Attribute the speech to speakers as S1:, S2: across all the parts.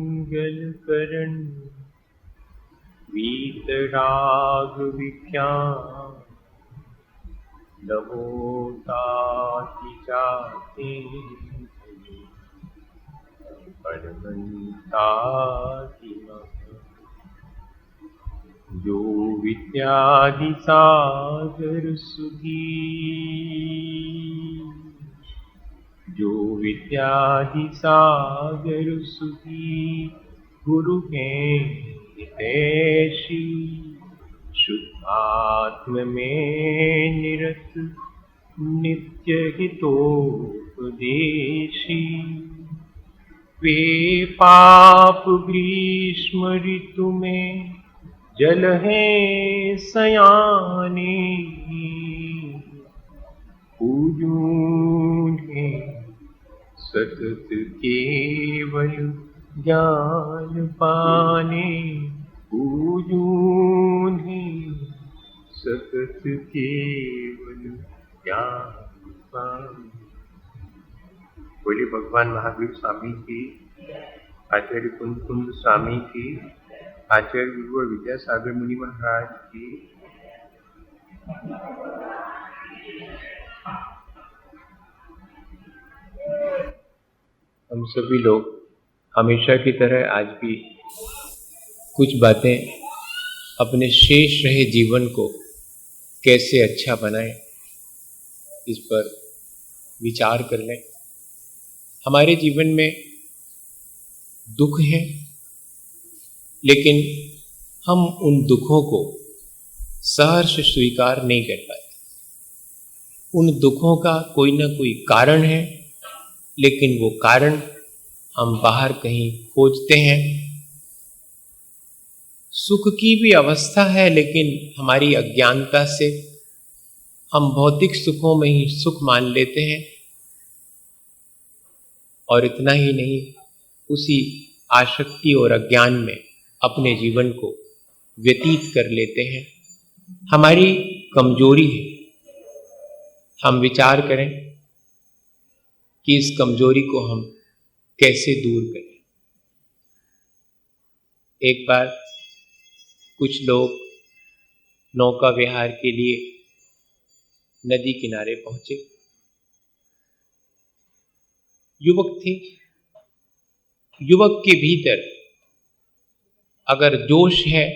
S1: मंगल करण वीतराग विख्यान नमो ताति जाते परमंताति जो विद्यादि सागर सुधी जो विद्यादि सागर सुधी गुरु के हितैषी शुद्धात्म में निरत नित्य हितोपदेशी वे पाप ग्रीष्म ऋतु में जल है सयाने पूजूने सतत केवल ज्ञान पाने पूजूने सतत केवल ज्ञान पाने। बोलिए भगवान महावीर स्वामी की, आचार्य कुंद कुंद स्वामी की, आचार्य गुरु और विद्यासागर मुनि महाराज की। हम सभी लोग हमेशा की तरह आज भी कुछ बातें अपने शेष रहे जीवन को कैसे अच्छा बनाएं, इस पर विचार कर लें। हमारे जीवन में दुख हैं, लेकिन हम उन दुखों को सहर्ष स्वीकार नहीं कर पाते। उन दुखों का कोई ना कोई कारण है, लेकिन वो कारण हम बाहर कहीं खोजते हैं। सुख की भी अवस्था है, लेकिन हमारी अज्ञानता से हम भौतिक सुखों में ही सुख मान लेते हैं। और इतना ही नहीं, उसी आसक्ति और अज्ञान में अपने जीवन को व्यतीत कर लेते हैं। हमारी कमजोरी है। हम विचार करें कि इस कमजोरी को हम कैसे दूर करें। एक बार कुछ लोग नौका विहार के लिए नदी किनारे पहुंचे। युवक थे। युवक के भीतर अगर जोश है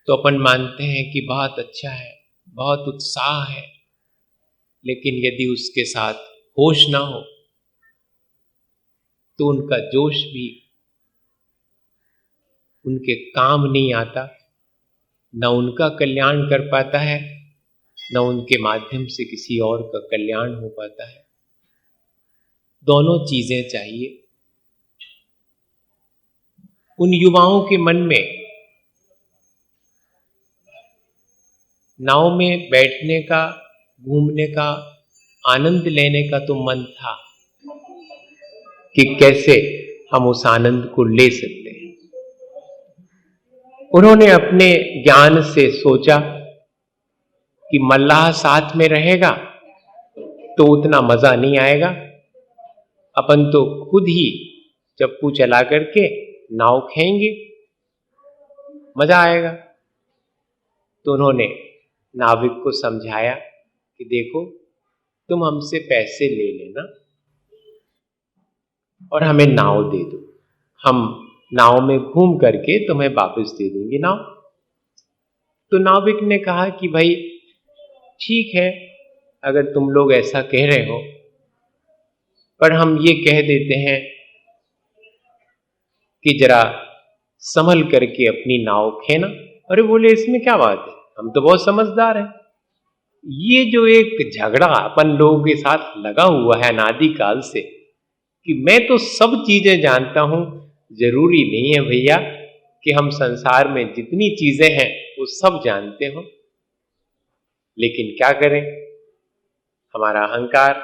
S1: तो अपन मानते हैं कि बहुत अच्छा है, बहुत उत्साह है। लेकिन यदि उसके साथ होश ना हो तो उनका जोश भी उनके काम नहीं आता, न उनका कल्याण कर पाता है, न उनके माध्यम से किसी और का कल्याण हो पाता है। दोनों चीजें चाहिए। उन युवाओं के मन में नाव में बैठने का, घूमने का, आनंद लेने का तो मन था कि कैसे हम उस आनंद को ले सकते हैं। उन्होंने अपने ज्ञान से सोचा कि मल्लाह साथ में रहेगा तो उतना मजा नहीं आएगा, अपन तो खुद ही चप्पू चला करके नाव खेएंगे, मजा आएगा। तो उन्होंने नाविक को समझाया कि देखो, तुम हमसे पैसे ले लेना और हमें नाव दे दो, हम नाव में घूम करके तुम्हें वापस दे देंगे नाव। तो नाविक ने कहा कि भाई ठीक है, अगर तुम लोग ऐसा कह रहे हो, पर हम ये कह देते हैं कि जरा संभल करके अपनी नाव खेना। अरे बोले, इसमें क्या बात है, हम तो बहुत समझदार हैं। ये जो एक झगड़ा अपन लोगों के साथ लगा हुआ है अनादिकाल से कि मैं तो सब चीजें जानता हूं, जरूरी नहीं है भैया कि हम संसार में जितनी चीजें हैं वो सब जानते हो। लेकिन क्या करें, हमारा अहंकार,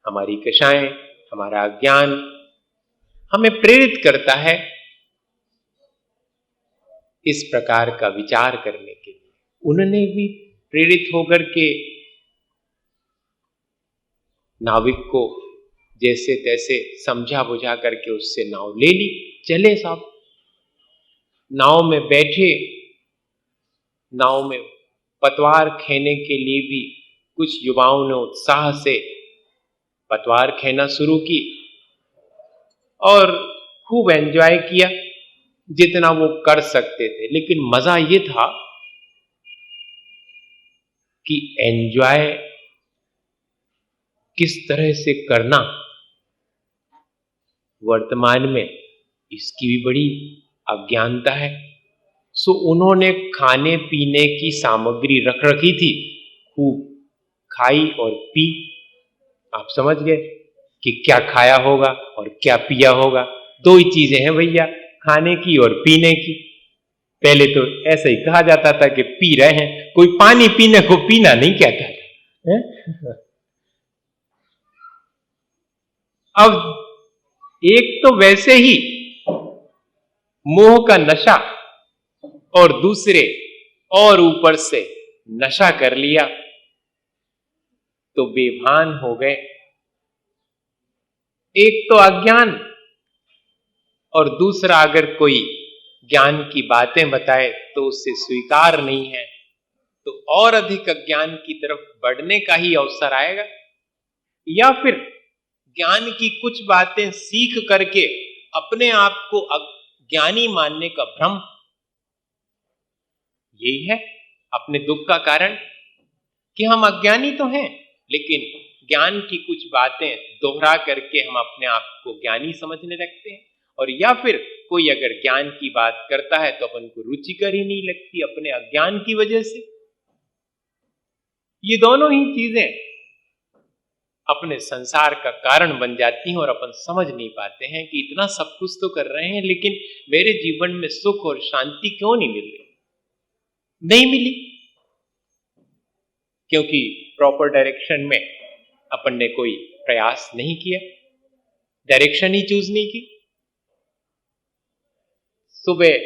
S1: हमारी कषाएं, हमारा अज्ञान हमें प्रेरित करता है इस प्रकार का विचार करने के लिए। उन्होंने भी प्रेरित होकर के नाविक को जैसे तैसे समझा बुझा करके उससे नाव ले ली, चले साहब। नाव में बैठे, नाव में पतवार खेने के लिए भी कुछ युवाओं ने उत्साह से पतवार खेना शुरू की और खूब एंजॉय किया जितना वो कर सकते थे। लेकिन मजा ये था कि एंजॉय किस तरह से करना, वर्तमान में इसकी भी बड़ी अज्ञानता है। सो उन्होंने खाने पीने की सामग्री रख रखी थी, खूब खाई और पी। आप समझ गए कि क्या खाया होगा और क्या पिया होगा। दो ही चीजें हैं भैया, खाने की और पीने की। पहले तो ऐसा ही कहा जाता था कि पी रहे हैं, कोई पानी पीने को पीना नहीं कहता था। अब एक तो वैसे ही मोह का नशा और दूसरे और ऊपर से नशा कर लिया तो बेभान हो गए। एक तो अज्ञान और दूसरा अगर कोई ज्ञान की बातें बताए तो उसे स्वीकार नहीं है, तो और अधिक अज्ञान की तरफ बढ़ने का ही अवसर आएगा। या फिर ज्ञान की कुछ बातें सीख करके अपने आप को ज्ञानी मानने का भ्रम, यही है अपने दुख का कारण कि हम अज्ञानी तो हैं, लेकिन ज्ञान की कुछ बातें दोहरा करके हम अपने आप को ज्ञानी समझने लगते हैं। और या फिर कोई अगर ज्ञान की बात करता है तो अपन को रुचिकर ही नहीं लगती अपने अज्ञान की वजह से। ये दोनों ही चीजें अपने संसार का कारण बन जाती हैं और अपन समझ नहीं पाते हैं कि इतना सब कुछ तो कर रहे हैं, लेकिन मेरे जीवन में सुख और शांति क्यों नहीं मिल रही? नहीं मिली क्योंकि प्रॉपर डायरेक्शन में अपन ने कोई प्रयास नहीं किया, डायरेक्शन ही चूज नहीं की। सुबह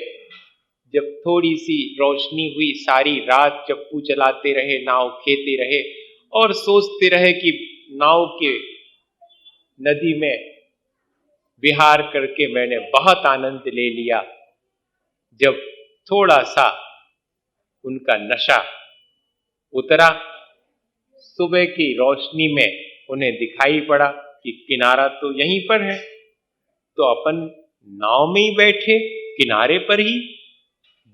S1: जब थोड़ी सी रोशनी हुई, सारी रात चप्पू चलाते रहे, नाव खेते रहे और सोचते रहे कि नाव के नदी में विहार करके मैंने बहुत आनंद ले लिया। जब थोड़ा सा उनका नशा उतरा, सुबह की रोशनी में उन्हें दिखाई पड़ा कि किनारा तो यहीं पर है, तो अपन नाव में ही बैठे किनारे पर ही,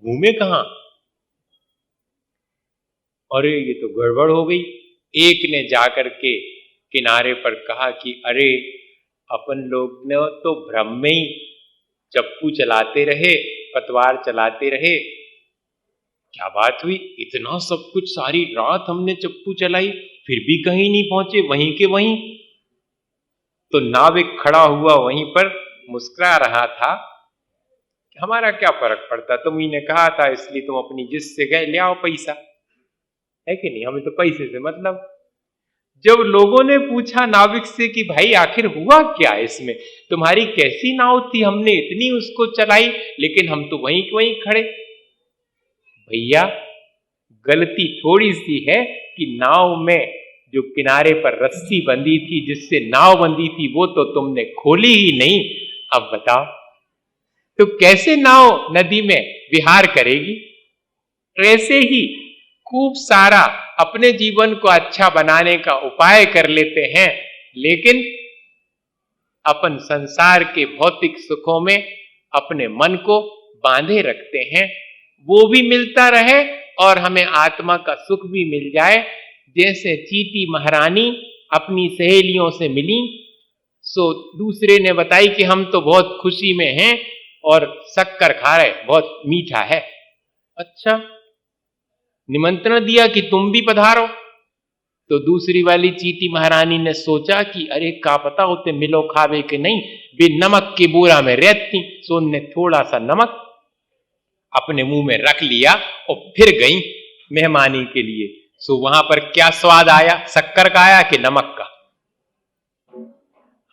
S1: घूमे कहां? अरे ये तो गड़बड़ हो गई। एक ने जाकर के किनारे पर कहा कि अरे अपन लोग ने तो भ्रम में ही चप्पू चलाते रहे, पतवार चलाते रहे। क्या बात हुई? इतना सब कुछ सारी रात हमने चप्पू चलाई, फिर भी कहीं नहीं पहुंचे, वहीं के वहीं। तो नाविक खड़ा हुआ वहीं पर मुस्कुरा रहा था। हमारा क्या फर्क पड़ता, तुम ही ने कहा था इसलिए तुम अपनी जिस से गए ले आओ पैसा, है कि नहीं? हमें तो पैसे से मतलब। जब लोगों ने पूछा नाविक से कि भाई आखिर हुआ क्या इसमें, तुम्हारी कैसी नाव थी, हमने इतनी उसको चलाई लेकिन हम तो वहीं वहीं खड़े। भैया गलती थोड़ी सी है कि नाव में जो किनारे पर रस्सी बंधी थी, जिससे नाव बंधी थी, वो तो तुमने खोली ही नहीं। अब बताओ तो कैसे नाव नदी में विहार करेगी? ऐसे ही खूब सारा अपने जीवन को अच्छा बनाने का उपाय कर लेते हैं, लेकिन अपन संसार के भौतिक सुखों में अपने मन को बांधे रखते हैं। वो भी मिलता रहे और हमें आत्मा का सुख भी मिल जाए। जैसे चींटी महारानी अपनी सहेलियों से मिली, सो दूसरे ने बताई कि हम तो बहुत खुशी में हैं और शक्कर खा रहे, बहुत मीठा है। अच्छा, निमंत्रण दिया कि तुम भी पधारो। तो दूसरी वाली चींटी महारानी ने सोचा कि अरे का पता होते मिलो खावे के नहीं, बे नमक के बोरा में रहती। सो उनने थोड़ा सा नमक अपने मुंह में रख लिया और फिर गई मेहमानी के लिए। सो वहां पर क्या स्वाद आया, शक्कर का आया कि नमक का?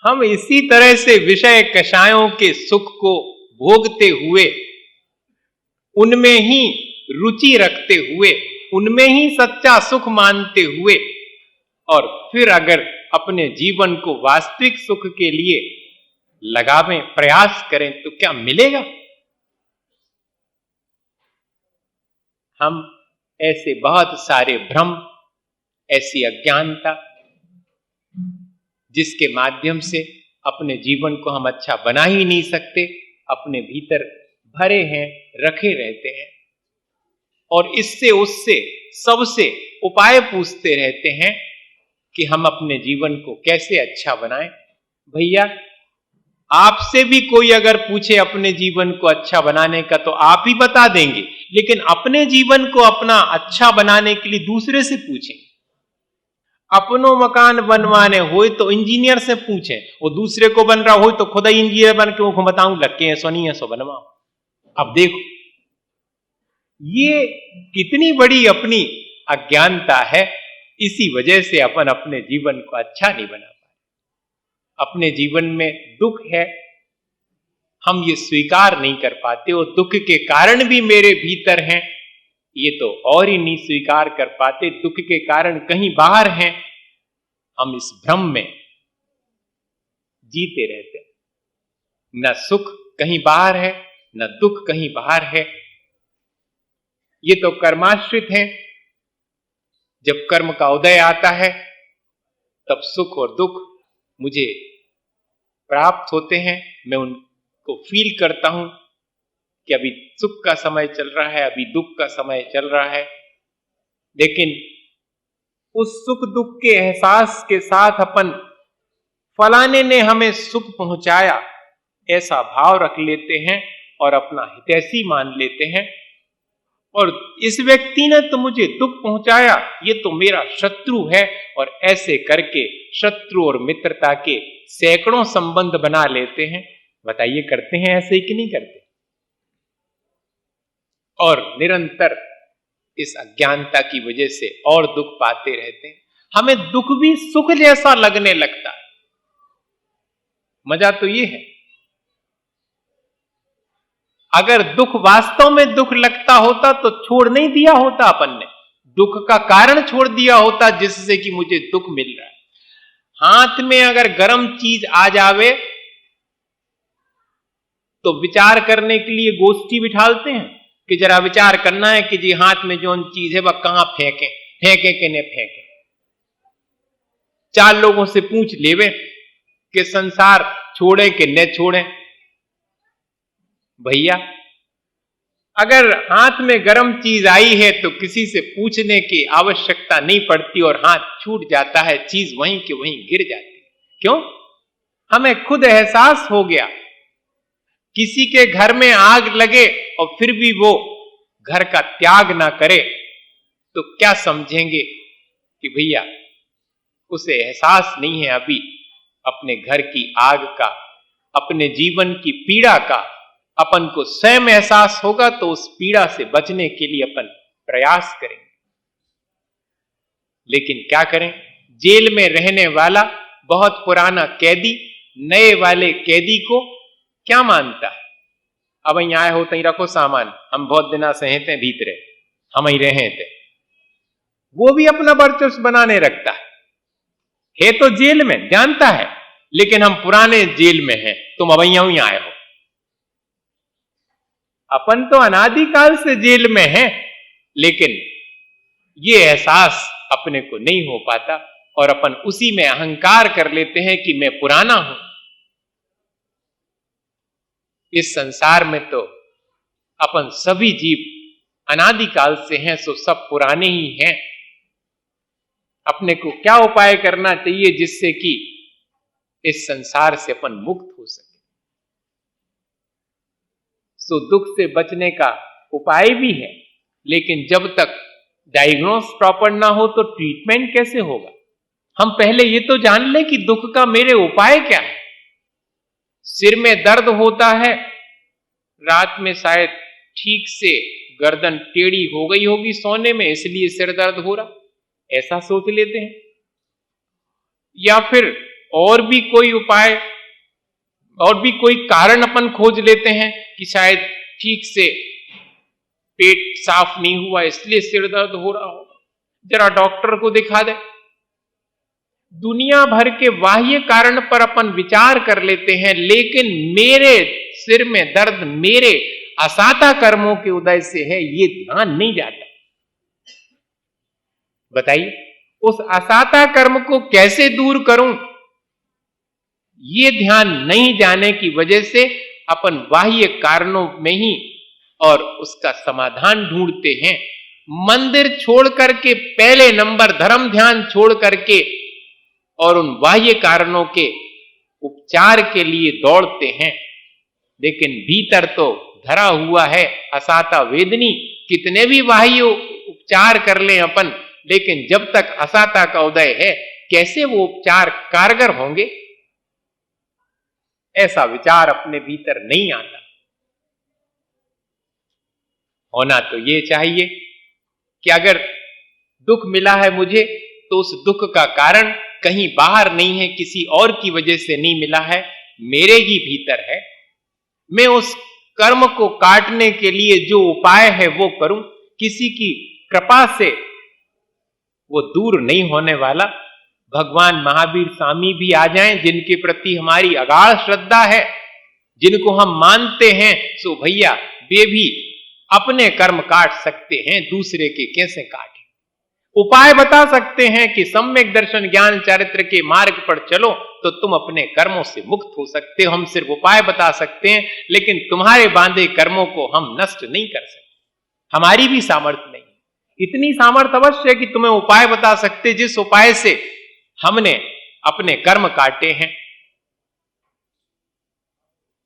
S1: हम इसी तरह से विषय कषायों के सुख को भोगते हुए, उनमें ही रुचि रखते हुए, उनमें ही सच्चा सुख मानते हुए, और फिर अगर अपने जीवन को वास्तविक सुख के लिए लगावें, प्रयास करें तो क्या मिलेगा? हम ऐसे बहुत सारे भ्रम, ऐसी अज्ञानता जिसके माध्यम से अपने जीवन को हम अच्छा बना ही नहीं सकते, अपने भीतर भरे हैं, रखे रहते हैं और इससे उससे सबसे उपाय पूछते रहते हैं कि हम अपने जीवन को कैसे अच्छा बनाएं। भैया, आपसे भी कोई अगर पूछे अपने जीवन को अच्छा बनाने का तो आप ही बता देंगे, लेकिन अपने जीवन को अपना अच्छा बनाने के लिए दूसरे से पूछें। अपनो मकान बनवाने हो तो इंजीनियर से पूछें, वो दूसरे को बन रहा हो तो खुद ही इंजीनियर बन के वो बताऊं लग ऐसो नहीं ऐसो बनवाओ। अब देखो ये कितनी बड़ी अपनी अज्ञानता है। इसी वजह से अपन अपने जीवन को अच्छा नहीं बना पाते। अपने जीवन में दुख है, हम ये स्वीकार नहीं कर पाते और दुख के कारण भी मेरे भीतर हैं ये तो और ही नहीं स्वीकार कर पाते। दुख के कारण कहीं बाहर हैं, हम इस भ्रम में जीते रहते हैं। न सुख कहीं बाहर है, न दुख कहीं बाहर है, ये तो कर्माश्रित है। जब कर्म का उदय आता है तब सुख और दुख मुझे प्राप्त होते हैं, मैं उनको फील करता हूं कि अभी सुख का समय चल रहा है, अभी दुख का समय चल रहा है। लेकिन उस सुख दुख के एहसास के साथ अपन फलाने ने हमें सुख पहुंचाया ऐसा भाव रख लेते हैं और अपना हितैषी मान लेते हैं, और इस व्यक्ति ने तो मुझे दुख पहुंचाया, ये तो मेरा शत्रु है, और ऐसे करके शत्रु और मित्रता के सैकड़ों संबंध बना लेते हैं। बताइए करते हैं ऐसे ही कि नहीं करते? और निरंतर इस अज्ञानता की वजह से और दुख पाते रहते हैं। हमें दुख भी सुख जैसा लगने लगता है। मजा तो ये है, अगर दुख वास्तव में दुख लगता होता तो छोड़ नहीं दिया होता अपन ने, दुख का कारण छोड़ दिया होता जिससे कि मुझे दुख मिल रहा है। हाथ में अगर गर्म चीज आ जावे तो विचार करने के लिए गोष्ठी बिठालते हैं कि जरा विचार करना है कि जी हाथ में जो चीज है वह कहां फेंके, फेंके कि नहीं फेंके। 4 लोगों से पूछ लेवे कि संसार छोड़े कि न छोड़े। भैया, अगर हाथ में गर्म चीज आई है तो किसी से पूछने की आवश्यकता नहीं पड़ती और हाथ छूट जाता है, चीज वहीं के वहीं गिर जाती। क्यों? हमें खुद एहसास हो गया। किसी के घर में आग लगे और फिर भी वो घर का त्याग ना करे तो क्या समझेंगे कि भैया उसे एहसास नहीं है अभी अपने घर की आग का, अपने जीवन की पीड़ा का। अपन को स्वयं एहसास होगा तो उस पीड़ा से बचने के लिए अपन प्रयास करेंगे। लेकिन क्या करें, जेल में रहने वाला बहुत पुराना कैदी नए वाले कैदी को क्या मानता है? अब यहीं आए हो तहीं रखो सामान, हम बहुत दिना से हैं थे भीतरे, हम ही रहे थे। वो भी अपना वर्चस्व बनाने रखता है तो जेल में जानता है, लेकिन हम पुराने जेल में हैं, तुम अब यहीं आए हो। अपन तो अनादिकाल से जेल में हैं, लेकिन ये एहसास अपने को नहीं हो पाता और अपन उसी में अहंकार कर लेते हैं कि मैं पुराना हूं। इस संसार में तो अपन सभी जीव अनादिकाल से हैं, सो सब पुराने ही हैं। अपने को क्या उपाय करना चाहिए जिससे कि इस संसार से अपन मुक्त हो सके? सो दुख से बचने का उपाय भी है, लेकिन जब तक डायग्नोस प्रॉपर ना हो तो ट्रीटमेंट कैसे होगा? हम पहले ये तो जान लें कि दुख का मेरे उपाय क्या है। सिर में दर्द होता है, रात में शायद ठीक से गर्दन टेढ़ी हो गई होगी सोने में, इसलिए सिर दर्द हो रहा, ऐसा सोच लेते हैं। या फिर और भी कोई उपाय और भी कोई कारण अपन खोज लेते हैं कि शायद ठीक से पेट साफ नहीं हुआ इसलिए सिर दर्द हो रहा होगा, जरा डॉक्टर को दिखा दे। दुनिया भर के बाह्य कारण पर अपन विचार कर लेते हैं, लेकिन मेरे सिर में दर्द मेरे असाता कर्मों के उदय से है, ये ध्यान नहीं जाता। बताइए, उस असाता कर्म को कैसे दूर करूं? ये ध्यान नहीं जाने की वजह से अपन बाह्य कारणों में ही और उसका समाधान ढूंढते हैं। मंदिर छोड़ करके, पहले नंबर धर्म ध्यान छोड़ करके और उन बाह्य कारणों के उपचार के लिए दौड़ते हैं, लेकिन भीतर तो धरा हुआ है असाता वेदनी। कितने भी बाह्य उपचार कर लें अपन, लेकिन जब तक असाता का उदय है, कैसे वो उपचार कारगर होंगे? ऐसा विचार अपने भीतर नहीं आता। होना तो ये चाहिए कि अगर दुख मिला है मुझे, तो उस दुख का कारण कहीं बाहर नहीं है, किसी और की वजह से नहीं मिला है, मेरे ही भीतर है। मैं उस कर्म को काटने के लिए जो उपाय है वो करूं, किसी की कृपा से वो दूर नहीं होने वाला। भगवान महावीर स्वामी भी आ जाएं, जिनके प्रति हमारी अगाध श्रद्धा है, जिनको हम मानते हैं, सो भैया वे भी अपने कर्म काट सकते हैं, दूसरे के कैसे काटें? उपाय बता सकते हैं कि सम्यक दर्शन ज्ञान चारित्र के मार्ग पर चलो तो तुम अपने कर्मों से मुक्त हो सकते हो। हम सिर्फ उपाय बता सकते हैं, लेकिन तुम्हारे बांधे कर्मों को हम नष्ट नहीं कर सकते। हमारी भी सामर्थ्य नहीं। इतनी सामर्थ्य अवश्य है कि तुम्हें उपाय बता सकते, जिस उपाय से हमने अपने कर्म काटे हैं।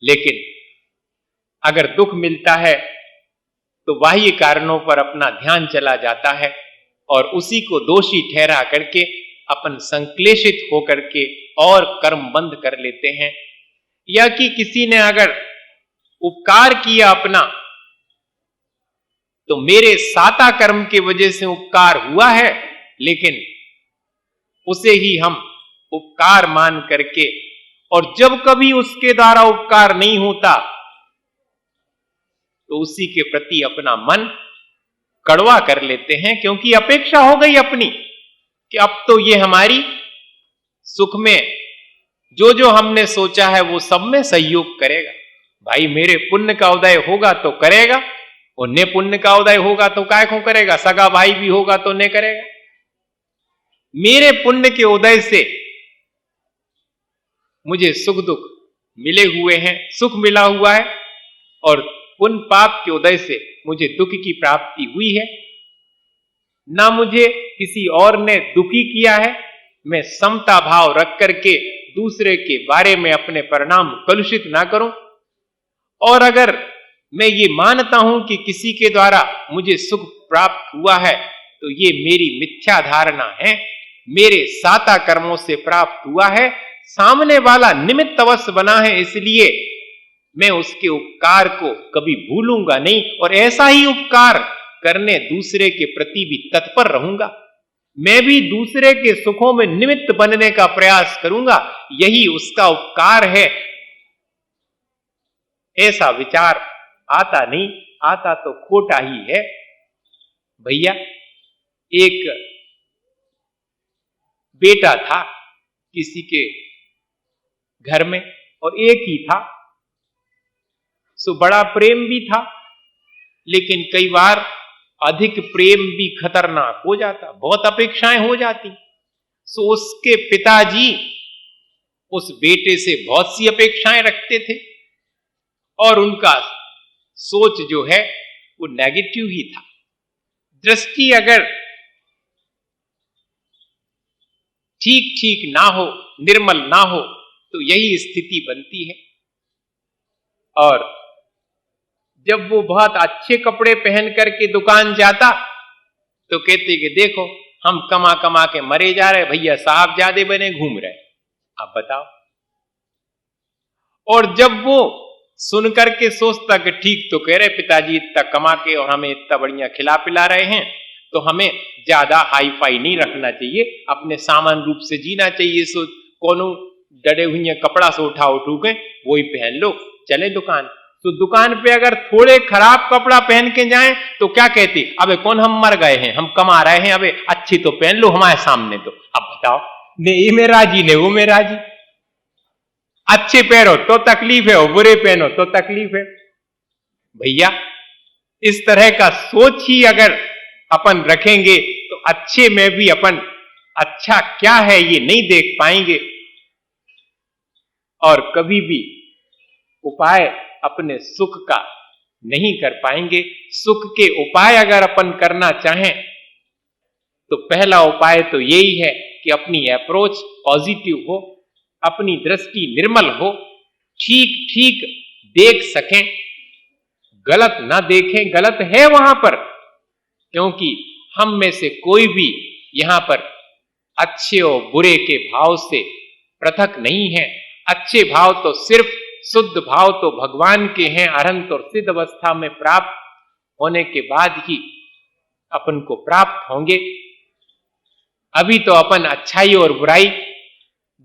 S1: लेकिन अगर दुख मिलता है तो बाह्य कारणों पर अपना ध्यान चला जाता है और उसी को दोषी ठहरा करके अपन संक्लेशित होकर के और कर्म बंद कर लेते हैं। या कि किसी ने अगर उपकार किया अपना, तो मेरे साता कर्म की वजह से उपकार हुआ है, लेकिन उसे ही हम उपकार मान करके, और जब कभी उसके द्वारा उपकार नहीं होता तो उसी के प्रति अपना मन कड़वा कर लेते हैं, क्योंकि अपेक्षा हो गई अपनी कि अब तो ये हमारी सुख में जो जो हमने सोचा है वो सब में सहयोग करेगा। भाई मेरे पुण्य का उदय होगा तो करेगा, उन्हें पुण्य का उदय होगा तो काय को करेगा, सगा भाई भी होगा तो नहीं करेगा। मेरे पुण्य के उदय से मुझे सुख दुख मिले हुए हैं, सुख मिला हुआ है, और पुण्य पाप के उदय से मुझे दुख की प्राप्ति हुई है। ना मुझे किसी और ने दुखी किया है। मैं समता भाव रख करके दूसरे के बारे में अपने परिणाम कलुषित ना करूं। और अगर मैं ये मानता हूं कि किसी के द्वारा मुझे सुख प्राप्त हुआ है, तो ये मेरी मिथ्या धारणा है, मेरे साता कर्मों से प्राप्त हुआ है। सामने वाला निमित्त अवश्य बना है, इसलिए मैं उसके उपकार को कभी भूलूंगा नहीं, और ऐसा ही उपकार करने दूसरे के प्रति भी तत्पर रहूंगा। मैं भी दूसरे के सुखों में निमित्त बनने का प्रयास करूंगा, यही उसका उपकार है। ऐसा विचार आता नहीं, आता तो खोटा ही है। भैया एक बेटा था किसी के घर में, और एक ही था, सो बड़ा प्रेम भी था, लेकिन कई बार अधिक प्रेम भी खतरनाक हो जाता, बहुत अपेक्षाएं हो जाती। सो उसके पिताजी उस बेटे से बहुत सी अपेक्षाएं रखते थे, और उनका सोच जो है वो नेगेटिव ही था। दृष्टि अगर ठीक ठीक ना हो, निर्मल ना हो, तो यही स्थिति बनती है। और जब वो बहुत अच्छे कपड़े पहन करके दुकान जाता, तो कहते कि देखो हम कमा कमा के मरे जा रहे, भैया साहब ज्यादा बने घूम रहे, आप बताओ। और जब वो सुन करके सोचता कि ठीक तो कह रहे पिताजी, इतना कमा के और हमें इतना बढ़िया खिला पिला रहे हैं, तो हमें ज्यादा हाई फाई नहीं रखना चाहिए, अपने सामान्य रूप से जीना चाहिए। सो कोनो डरे हुए कपड़ा से उठा उठू के वही पहन लो, चले दुकान। तो दुकान पे अगर थोड़े खराब कपड़ा पहन के जाएं तो क्या कहती, अबे कौन हम मर गए हैं, हम कमा रहे हैं, अबे अच्छी तो पहन लो हमारे सामने। तो अब बताओ, ने ये में राजी ने वो में राजी। अच्छे पहनो तो तकलीफ है और बुरे पहनो तो तकलीफ है। भैया इस तरह का सोच ही अगर अपन रखेंगे तो अच्छे में भी अपन अच्छा क्या है ये नहीं देख पाएंगे और कभी भी उपाय अपने सुख का नहीं कर पाएंगे। सुख के उपाय अगर अपन करना चाहें तो पहला उपाय तो यही है कि अपनी अप्रोच पॉजिटिव हो, अपनी दृष्टि निर्मल हो, ठीक ठीक देख सकें, गलत ना देखें। गलत है वहां पर, क्योंकि हम में से कोई भी यहां पर अच्छे और बुरे के भाव से पृथक नहीं है। अच्छे भाव तो सिर्फ शुद्ध भाव तो भगवान के हैं, अनंत और सिद्ध अवस्था में प्राप्त होने के बाद ही अपन को प्राप्त होंगे। अभी तो अपन अच्छाई और बुराई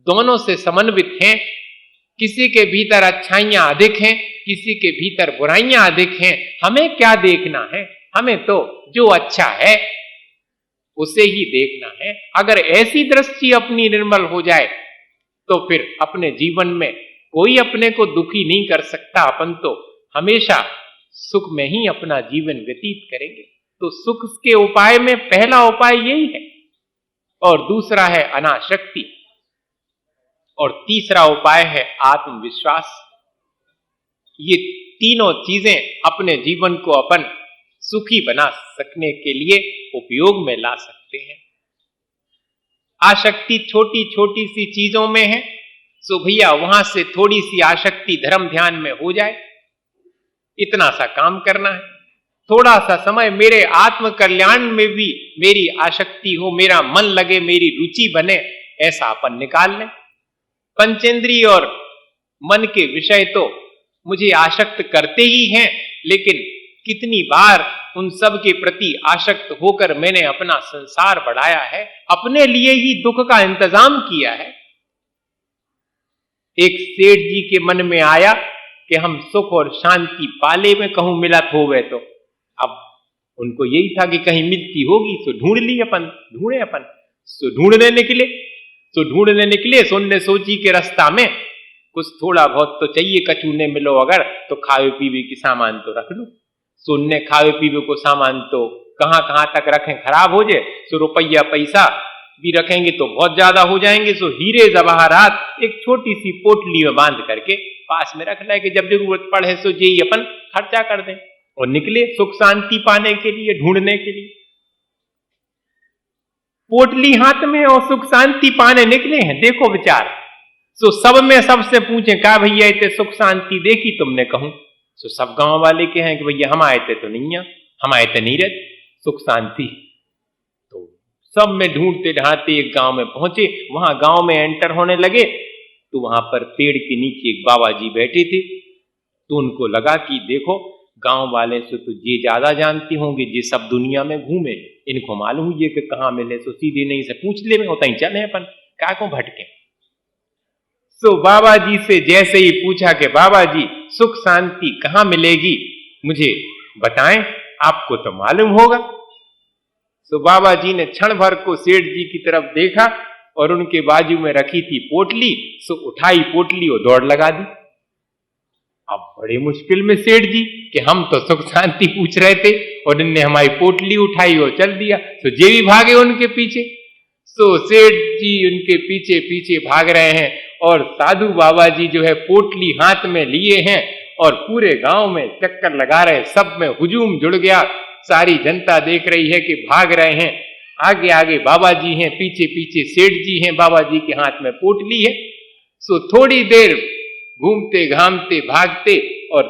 S1: दोनों से समन्वित हैं। किसी के भीतर अच्छाइयां अधिक हैं, किसी के भीतर बुराइयां अधिक हैं। हमें क्या देखना है? हमें तो जो अच्छा है उसे ही देखना है। अगर ऐसी दृष्टि अपनी निर्मल हो जाए तो फिर अपने जीवन में कोई अपने को दुखी नहीं कर सकता। अपन तो हमेशा सुख में ही अपना जीवन व्यतीत करेंगे। तो सुख के उपाय में पहला उपाय यही है, और दूसरा है अनासक्ति, और तीसरा उपाय है आत्मविश्वास। ये तीनों चीजें अपने जीवन को अपन सुखी बना सकने के लिए उपयोग में ला सकते हैं। आसक्ति छोटी छोटी सी चीजों में है, सो भैया वहां से थोड़ी सी आसक्ति धर्म ध्यान में हो जाए, इतना सा काम करना है। थोड़ा सा समय मेरे आत्म कल्याण में भी मेरी आसक्ति हो, मेरा मन लगे, मेरी रुचि बने, ऐसा अपन निकाल लें। पंचेंद्रिय और मन के विषय तो मुझे आसक्त करते ही हैं, लेकिन कितनी बार उन सब के प्रति आसक्त होकर मैंने अपना संसार बढ़ाया है, अपने लिए ही दुख का इंतजाम किया है। एक सेठ जी के मन में आया कि हम सुख और शांति पाले में कहूं मिलत होवे तो, अब उनको यही था कि कहीं मिलती होगी, तो ढूंढ ली अपन, ढूंढे अपन, तो ढूंढने निकले। सुनने सोची के रास्ता में कुछ थोड़ा बहुत तो चाहिए, कछु ने मिलो अगर तो खावे पीवे की सामान तो रख लो। सुनने खावे पीवे को सामान तो कहां कहां तक रखें, खराब हो जाए। सो रुपया पैसा भी रखेंगे तो बहुत ज्यादा हो जाएंगे। सो हीरे जवाहरात एक छोटी सी पोटली में बांध करके पास में रख ले कि जब जरूरत पड़े सो यही अपन खर्चा कर दें। और निकले सुख शांति पाने के लिए, ढूंढने के लिए। पोटली हाथ में और सुख शांति पाने निकले हैं। देखो विचार। सो सब में सबसे पूछे क्या भैया इतने सुख शांति देखी तुमने? कहूं सो सब गांव वाले के हैं कि भैया हम आए थे तो नहीं, हम आए थे नहीं रहते सुख शांति। तो सब में ढूंढते ढांढते एक गांव में पहुंचे। वहां गांव में एंटर होने लगे तो वहां पर पेड़ के नीचे एक बाबा जी बैठे थे। तो उनको लगा कि देखो गांव वाले से तो ये ज्यादा जानती होंगे, ये सब दुनिया में घूमे, इनको मालूम हुई कि कहाँ मिले, तो सीधे नहीं से पूछ ले में होता ही चले अपन, क्या को भटके। सो बाबा जी से जैसे ही पूछा कि बाबा जी सुख शांति कहाँ मिलेगी, मुझे बताएं, आपको तो मालूम होगा। सो बाबा जी ने क्षण भर को सेठ जी की तरफ देखा और उनके बाजू में रखी थी पोटली। सो उठाई पोटली और दौड़ लगा दी। अब बड़े मुश्किल में सेठ जी कि हम तो सुख शांति पूछ रहे थे और इनने हमारी पोटली उठाई और चल दिया। तो जे भी भागे उनके पीछे। सो सेठ जी उनके पीछे पीछे भाग रहे हैं और साधु बाबा जी जो है पोटली हाथ में लिए हैं और पूरे गांव में चक्कर लगा रहे। सब में हुजूम जुड़ गया, सारी जनता देख रही है कि भाग रहे हैं। आगे आगे बाबा जी हैं, पीछे पीछे सेठ जी हैं, बाबा जी के हाथ में पोटली है। सो थोड़ी देर घूमते घामते भागते और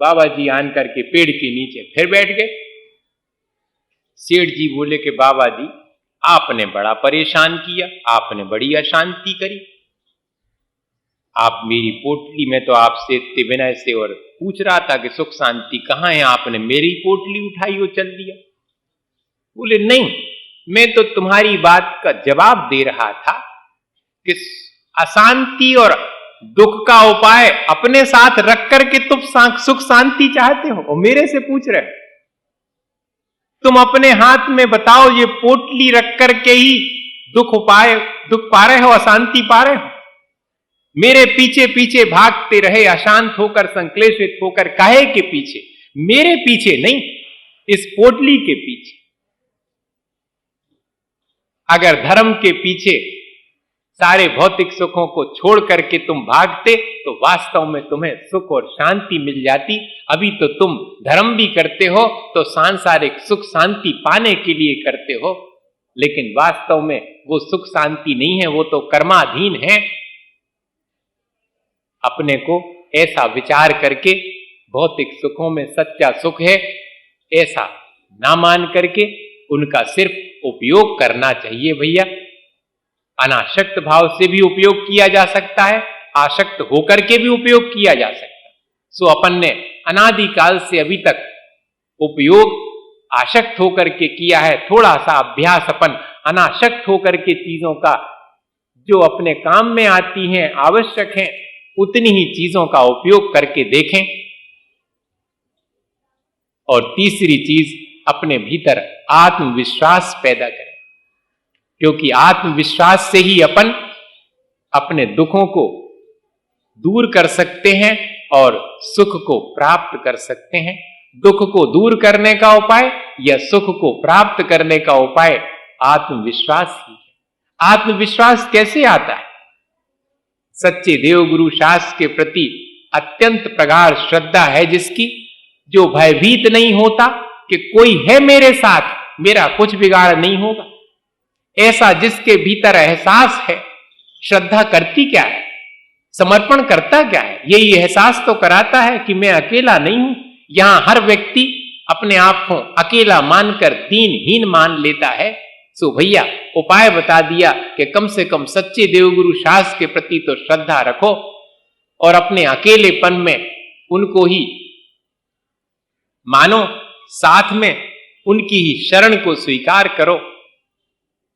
S1: बाबा जी आन करके पेड़ के नीचे फिर बैठ गए। सेठ जी बोले कि बाबा जी आपने बड़ा परेशान किया, आपने बड़ी अशांति करी। आप मेरी पोटली में तो आपसे इतने विनय से और पूछ रहा था कि सुख शांति कहाँ है, आपने मेरी पोटली उठाई और चल दिया। बोले नहीं, मैं तो तुम्हारी बात का जवाब दे रहा था कि अशांति और दुख का उपाय अपने साथ रख करके तुम सुख शांति चाहते हो और मेरे से पूछ रहे हो। तुम अपने हाथ में बताओ, ये पोटली रख करके ही दुख पा रहे हो, अशांति पा रहे हो, मेरे पीछे पीछे भागते रहे अशांत होकर, संक्लेशित होकर। काहे के पीछे? मेरे पीछे नहीं, इस पोटली के पीछे। अगर धर्म के पीछे सारे भौतिक सुखों को छोड़ करके तुम भागते तो वास्तव में तुम्हें सुख और शांति मिल जाती। अभी तो तुम धर्म भी करते हो तो सांसारिक सुख शांति पाने के लिए करते हो, लेकिन वास्तव में वो सुख शांति नहीं है, वो तो कर्माधीन है। अपने को ऐसा विचार करके भौतिक सुखों में सच्चा सुख है ऐसा ना मान करके उनका सिर्फ उपयोग करना चाहिए भैया। अनासक्त भाव से भी उपयोग किया जा सकता है, आसक्त होकर के भी उपयोग किया जा सकता है। सो अपन ने अनादिकाल से अभी तक उपयोग आसक्त होकर के किया है। थोड़ा सा अभ्यास अपन अनासक्त होकर के चीजों का जो अपने काम में आती हैं, आवश्यक हैं, उतनी ही चीजों का उपयोग करके देखें। और तीसरी चीज, अपने भीतर आत्मविश्वास पैदा करें, क्योंकि आत्मविश्वास से ही अपन अपने दुखों को दूर कर सकते हैं और सुख को प्राप्त कर सकते हैं। दुख को दूर करने का उपाय या सुख को प्राप्त करने का उपाय आत्मविश्वास ही है। आत्मविश्वास कैसे आता है? सच्चे देवगुरु शास्त्र के प्रति अत्यंत प्रगाढ़ श्रद्धा है जिसकी, जो भयभीत नहीं होता कि कोई है मेरे साथ, मेरा कुछ बिगाड़ नहीं होगा। ऐसा जिसके भीतर एहसास है। श्रद्धा करती क्या है? समर्पण करता क्या है? यही एहसास तो कराता है कि मैं अकेला नहीं हूं। यहां हर व्यक्ति अपने आप को अकेला मानकर दीनहीन मान लेता है। सो भैया उपाय बता दिया कि कम से कम सच्चे देवगुरु शास्त्र के प्रति तो श्रद्धा रखो और अपने अकेलेपन में उनको ही मानो, साथ में उनकी ही शरण को स्वीकार करो।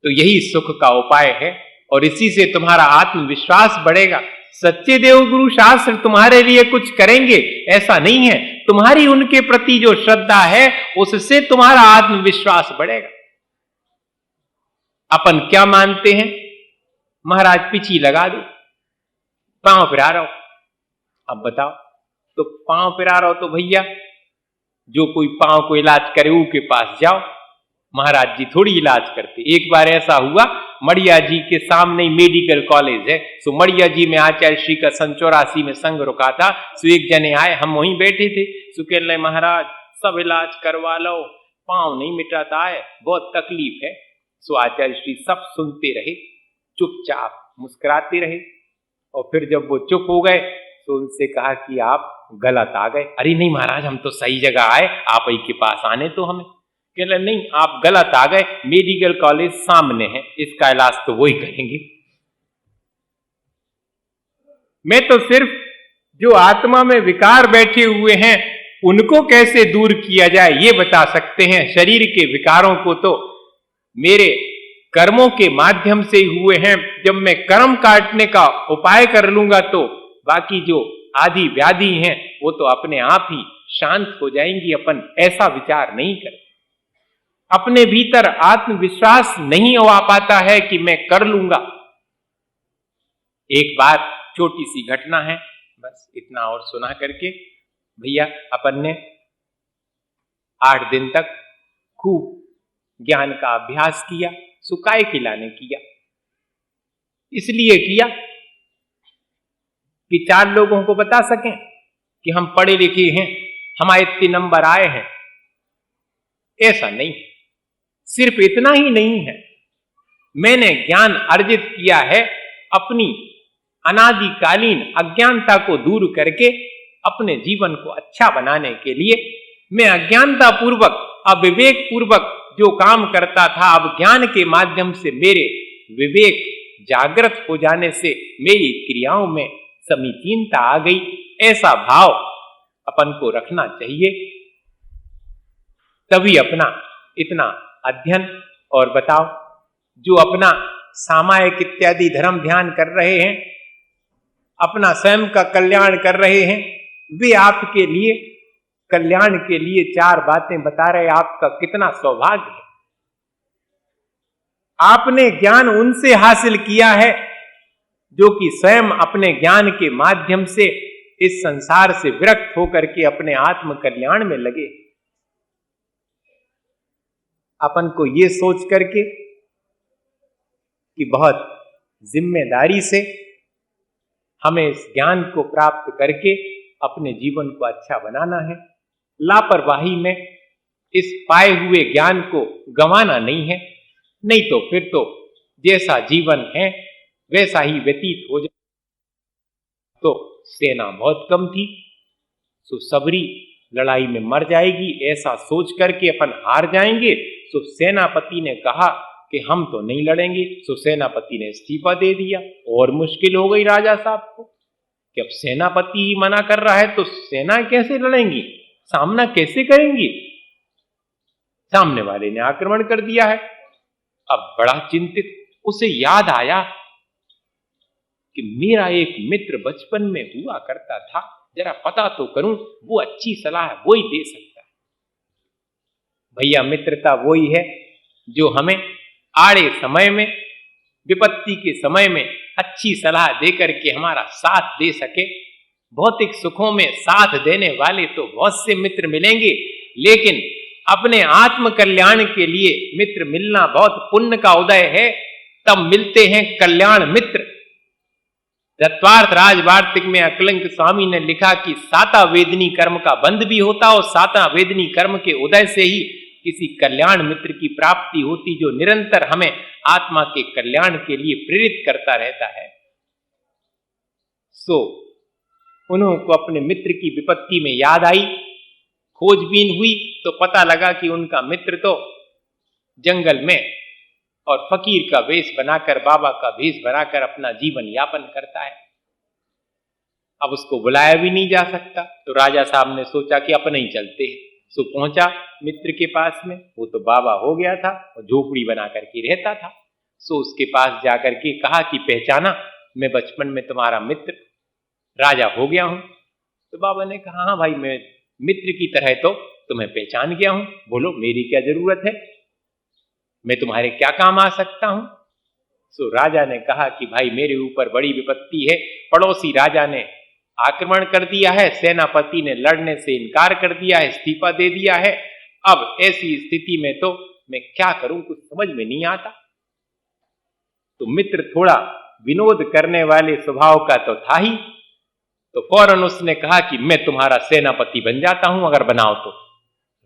S1: तो यही सुख का उपाय है और इसी से तुम्हारा आत्मविश्वास बढ़ेगा। सच्चे देवगुरु शास्त्र तुम्हारे लिए कुछ करेंगे ऐसा नहीं है, तुम्हारी उनके प्रति जो श्रद्धा है उससे तुम्हारा आत्मविश्वास बढ़ेगा। अपन क्या मानते हैं? महाराज पिछी लगा दो, पांव पिरा रहा हो। अब बताओ, तो पांव पिरा रहा हो तो भैया जो कोई पांव को इलाज करे वो के पास जाओ, महाराज जी थोड़ी इलाज करते। एक बार ऐसा हुआ, मड़िया जी के सामने ही मेडिकल कॉलेज है, सो मड़िया जी में आचार्य श्री का 84 में संग रुका था। सो एक जने आए, हम वहीं बैठे थे, सो कह रहे महाराज सब इलाज करवा लो, पांव नहीं मिटाता है, बहुत तकलीफ है। सो आचार्य श्री सब सुनते रहे, चुपचाप मुस्कुराते रहे। और फिर जब वो चुप हो गए तो उनसे कहा कि आप गलत आ गए। अरे नहीं महाराज, हम तो सही जगह आए, आप ही के पास आने तो हमें। कह रहे नहीं आप गलत आ गए, मेडिकल कॉलेज सामने है, इसका इलाज तो वही करेंगे। मैं तो सिर्फ जो आत्मा में विकार बैठे हुए हैं उनको कैसे दूर किया जाए ये बता सकते हैं। शरीर के विकारों को तो मेरे कर्मों के माध्यम से ही हुए हैं। जब मैं कर्म काटने का उपाय कर लूंगा तो बाकी जो आदि व्याधि हैं वो तो अपने आप ही शांत हो जाएंगी। अपन ऐसा विचार नहीं करते। अपने भीतर आत्मविश्वास नहीं हो पाता है कि मैं कर लूंगा। एक बार छोटी सी घटना है, बस इतना और सुना करके भैया अपन ने 8 दिन तक खूब ज्ञान का अभ्यास किया। सुकाए खिलाने किया, इसलिए किया कि 4 लोगों को बता सकें कि हम पढ़े लिखे हैं, हमारे इतने नंबर आए हैं। ऐसा नहीं, सिर्फ इतना ही नहीं है, मैंने ज्ञान अर्जित किया है अपनी अनादिकालीन अज्ञानता को दूर करके अपने जीवन को अच्छा बनाने के लिए। मैं अज्ञानता पूर्वक अविवेक पूर्वक जो काम करता था, अब ज्ञान के माध्यम से मेरे विवेक जागृत हो जाने से मेरी क्रियाओं में समीचीनता आ गई। ऐसा भाव अपन को रखना चाहिए, तभी अपना इतना अध्ययन। और बताओ, जो अपना सामायिक इत्यादि धर्म ध्यान कर रहे हैं, अपना स्वयं का कल्याण कर रहे हैं, वे आपके लिए कल्याण के लिए 4 बातें बता रहे। आपका कितना सौभाग्य है। आपने ज्ञान उनसे हासिल किया है जो कि स्वयं अपने ज्ञान के माध्यम से इस संसार से विरक्त होकर के अपने आत्म कल्याण में लगे। अपन को ये सोच करके कि बहुत जिम्मेदारी से हमें इस ज्ञान को प्राप्त करके अपने जीवन को अच्छा बनाना है, लापरवाही में इस पाए हुए ज्ञान को गंवाना नहीं है, नहीं तो फिर तो जैसा जीवन है वैसा ही व्यतीत हो जाए। तो सेना बहुत कम थी, सो सबरी लड़ाई में मर जाएगी ऐसा सोच करके अपन हार जाएंगे। सो सेनापति ने कहा कि हम तो नहीं लड़ेंगे। सो सेनापति ने इस्तीफा दे दिया। और मुश्किल हो गई राजा साहब को कि अब सेनापति ही मना कर रहा है तो सेना कैसे लड़ेंगी, सामना कैसे करेंगी। सामने वाले ने आक्रमण कर दिया है। अब बड़ा चिंतित, उसे याद आया कि मेरा एक मित्र बचपन में हुआ करता था, जरा पता तो करूं, वो अच्छी सलाह है वो ही दे सकता है। भैया मित्रता वही है जो हमें आड़े समय में, विपत्ति के समय में अच्छी सलाह देकर के हमारा साथ दे सके। भौतिक सुखों में साथ देने वाले तो बहुत से मित्र मिलेंगे, लेकिन अपने आत्म कल्याण के लिए मित्र मिलना बहुत पुण्य का उदय है। तब मिलते हैं कल्याण मित्र। तत्वार्थ राजवार्तिक में अकलंक स्वामी ने लिखा कि साता वेदनी कर्म का बंध भी होता और साता वेदनी कर्म के उदय से ही किसी कल्याण मित्र की प्राप्ति होती जो निरंतर हमें आत्मा के कल्याण के लिए प्रेरित करता रहता है। सो उन्होंने को अपने मित्र की विपत्ति में याद आई, खोजबीन हुई तो पता लगा कि उनका मित्र तो जंगल में और फकीर का वेश बनाकर, बाबा का वेश बनाकर अपना जीवन यापन करता है। अब उसको बुलाया भी नहीं जा सकता, तो राजा साहब ने सोचा कि अपने ही चलते हैं। सो पहुंचा मित्र के पास में, वो तो बाबा हो गया था और झोपड़ी बना करके रहता था। सो उसके पास जाकर के कहा कि पहचाना, मैं बचपन में तुम्हारा मित्र राजा हो गया हूं। तो बाबा ने कहा हाँ भाई, मैं मित्र की तरह तो तुम्हें पहचान गया हूं, बोलो मेरी क्या जरूरत है, मैं तुम्हारे क्या काम आ सकता हूं। सो राजा ने कहा कि भाई मेरे ऊपर बड़ी विपत्ति है, पड़ोसी राजा ने आक्रमण कर दिया है, सेनापति ने लड़ने से इनकार कर दिया है, इस्तीफा दे दिया है। अब ऐसी स्थिति में तो मैं क्या करूं, कुछ समझ में नहीं आता। तो मित्र थोड़ा विनोद करने वाले स्वभाव का तो था ही, तो फौरन उसने कहा कि मैं तुम्हारा सेनापति बन जाता हूं अगर बनाओ तो।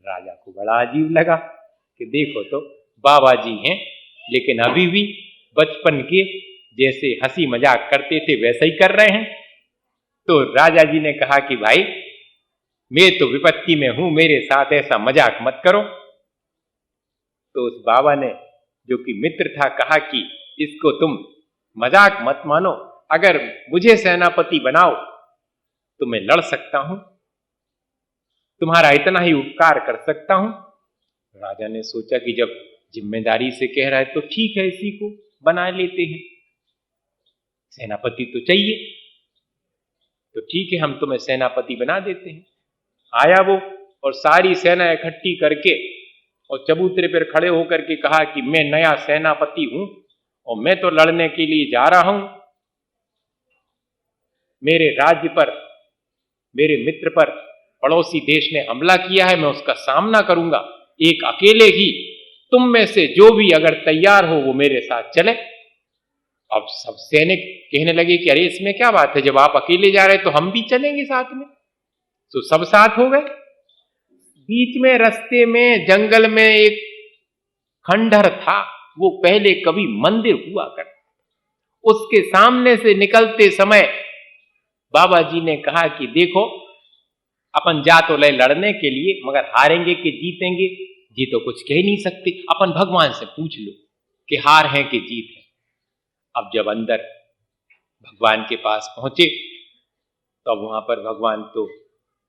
S1: राजा को बड़ा अजीब लगा कि देखो तो बाबा जी हैं, लेकिन अभी भी बचपन के जैसे हंसी मजाक करते थे वैसा ही कर रहे हैं। तो राजा जी ने कहा कि भाई मैं तो विपत्ति में हूं, मेरे साथ ऐसा मजाक मत करो। तो उस बाबा ने जो कि मित्र था कहा कि इसको तुम मजाक मत मानो, अगर मुझे सेनापति बनाओ तो मैं लड़ सकता हूं, तुम्हारा इतना ही उपकार कर सकता हूं। राजा ने सोचा कि जब जिम्मेदारी से कह रहा है तो ठीक है, इसी को बना लेते हैं, सेनापति तो चाहिए, तो ठीक है हम तुम्हें सेनापति बना देते हैं। आया वो और सारी सेना इकट्ठी करके और चबूतरे पर खड़े होकर के कहा कि मैं नया सेनापति हूं और मैं तो लड़ने के लिए जा रहा हूं। मेरे राज्य पर, मेरे मित्र पर पड़ोसी देश ने हमला किया है, मैं उसका सामना करूंगा एक अकेले ही। तुम में से जो भी अगर तैयार हो वो मेरे साथ चले। अब सब सैनिक कहने लगे कि अरे इसमें क्या बात है, जब आप अकेले जा रहे तो हम भी चलेंगे साथ में। तो सब साथ हो गए। बीच में रास्ते में जंगल में एक खंडहर था, वो पहले कभी मंदिर हुआ करता, उसके सामने से निकलते समय बाबा जी ने कहा कि देखो अपन जा तो ले लड़ने के लिए, मगर हारेंगे कि जीतेंगे जी तो कुछ कह नहीं सकते, अपन भगवान से पूछ लो कि हार है कि जीत है। अब जब अंदर भगवान के पास पहुंचे तो वहां पर भगवान तो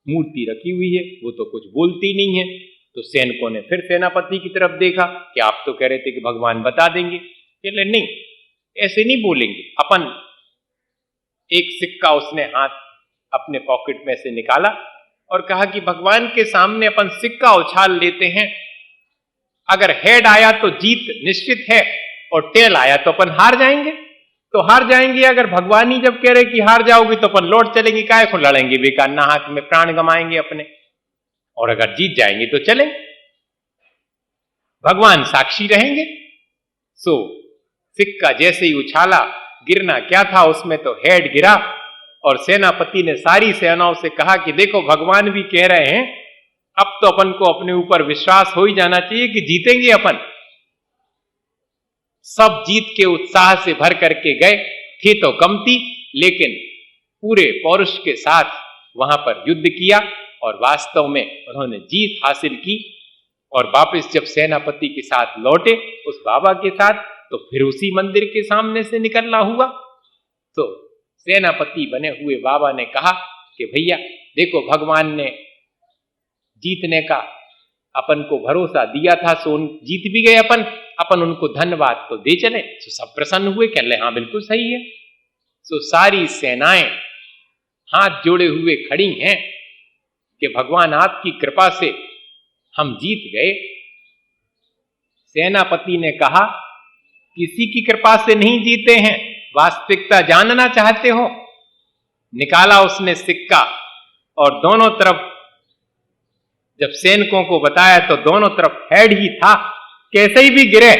S1: मूर्ति रखी हुई है, वो तो कुछ बोलती नहीं है। तो सैनिकों ने फिर सेनापति की तरफ देखा कि आप तो कह रहे थे कि भगवान बता देंगे, कहले नहीं ऐसे नहीं बोलेंगे। अपन एक सिक्का उसने हाथ अपने पॉकेट में से निकाला और कहा कि भगवान के सामने अपन सिक्का उछाल लेते हैं, अगर हेड आया तो जीत निश्चित है और टेल आया तो अपन हार जाएंगे। तो हार जाएंगे, अगर भगवान ही जब कह रहे कि हार जाओगे तो अपन लौट चलेंगे, काहे को लड़ेंगे बेकार, नाहक में प्राण गमाएंगे अपने। और अगर जीत जाएंगे तो चले, भगवान साक्षी रहेंगे। सो सिक्का जैसे ही उछाला, गिरना क्या था उसमें तो हेड गिरा, और सेनापति ने सारी सेनाओं से कहा कि देखो भगवान भी कह रहे हैं, अब तो अपन को अपने ऊपर विश्वास हो ही जाना चाहिए कि जीतेंगे अपन। सब जीत के उत्साह से भर करके गए, थे तो कमती, लेकिन पूरे पौरुष के साथ वहां पर युद्ध किया और वास्तव में उन्होंने जीत हासिल की। और वापस जब सेनापति के साथ लौटे उस बाबा के साथ, तो फिर उसी मंदिर के सामने से निकलना हुआ। तो सेनापति बने हुए बाबा ने कहा कि भैया देखो, भगवान ने जीतने का अपन को भरोसा दिया था, सो जीत भी गए अपन उनको धन्यवाद तो दे चले। तो सब प्रसन्न हुए, कह ले हाँ बिल्कुल सही है। सो सारी सेनाएं हाथ जोड़े हुए खड़ी हैं कि भगवान आपकी कृपा से हम जीत गए। सेनापति ने कहा किसी की कृपा से नहीं जीते हैं, वास्तविकता जानना चाहते हो? निकाला उसने सिक्का, और दोनों तरफ जब सैनिकों को बताया तो दोनों तरफ हेड ही था। कैसे ही भी गिरे